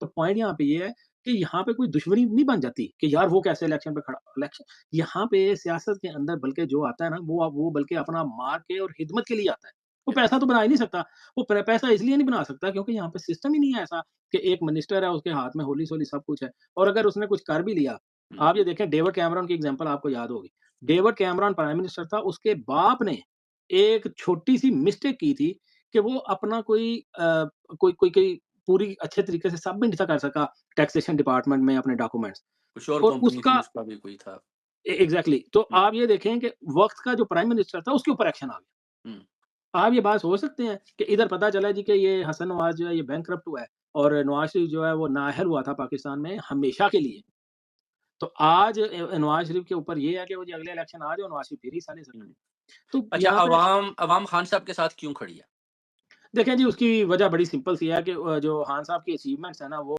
तो पॉइंट यहाँ पे ये है कि यहाँ पे कोई दुश्मनी नहीं बन जाती कि यार वो कैसे इलेक्शन पे खड़ा, इलेक्शन यहाँ पे सियासत के अंदर बल्कि जो आता है ना वो बल्कि अपना मार्क के और खिदमत के लिए आता है। वो यस। पैसा तो बना ही नहीं सकता, वो पैसा इसलिए नहीं बना सकता क्योंकि यहाँ पे सिस्टम ही नहीं है ऐसा कि एक मिनिस्टर है उसके हाथ में होली-सोली सब कुछ है और अगर उसने कुछ कर भी लिया, हुँ, आप ये देखें डेविड कैमरन की एग्ज़ाम्पल आपको याद होगी। डेविड कैमरन प्राइम मिनिस्टर था, उसके बाप ने एक छोटी-सी मिस्टेक की थी कि वो अपना कोई पूरी अच्छे तरीके से सबमिट नहीं था कर सका टैक्सेशन डिपार्टमेंट में अपने डॉक्यूमेंट्स कुछ और और कंपनी थी उसका उसका भी कोई था। एग्ज़ैक्टली तो हुँ, आप ये देखें कि वक़्त का जो प्राइम मिनिस्टर था उसके ऊपर एक्शन आ गया। हुँ, आप ये बात सोच सकते हैं कि इधर पता चला जी कि ये हसन नवाज़ जो है ये बैंकरप्ट हुआ है और नवाज़ शरीफ जो है वो नाअहल हुआ था पाकिस्तान में हमेशा के लिए। तो आज नवाज़ शरीफ के ऊपर ये है कि वो जी अगले इलेक्शन आ जाए और नवाज़ शरीफ फिर ही साले सत्ता हुँ। तो अच्छा, यहाँ पे अवाम अवाम खान साहब के साथ क्यों खड़ी है? देखें जी उसकी वजह बड़ी सिंपल सी है कि जो खान साहब की अचीवमेंट्स है ना वो